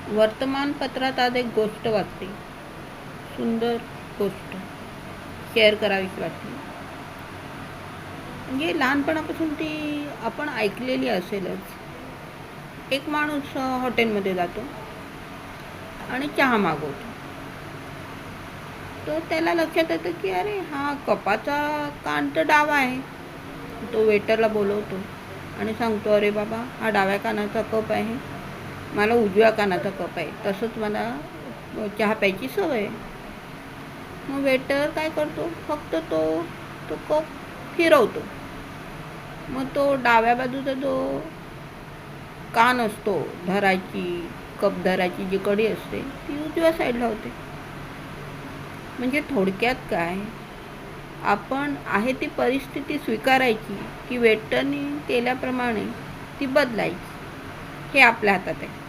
वर्तमानपत्रात आज एक गोष्ट वाचते. सुंदर गोष्ट शेअर करावीशी वाटली. म्हणजे लहानपणापासून ती आपण ऐकलेली असेलच. एक माणूस हॉटेलमध्ये जातो आणि चहा मागवतो. तर त्याला लक्षात येतं की अरे हा कपाचा कान तर डावा आहे. तो वेटरला बोलवतो आणि सांगतो, अरे बाबा हा डाव्या कानाचा कप आहे, मला उजव्या कानाचा कप आहे, तसंच मला चहा प्यायची सवय आहे. मग वेटर काय करतो, फक्त तो तो कप फिरवतो. मग तो डाव्या बाजूचा जो कान असतो धराची, कप धराची जी कडी असते ती उजव्या साईडला होते. म्हणजे थोडक्यात काय, आपण आहे ती परिस्थिती स्वीकारायची की वेटरनी केल्याप्रमाणे ती बदलायची, हे आपल्या हातात आहे.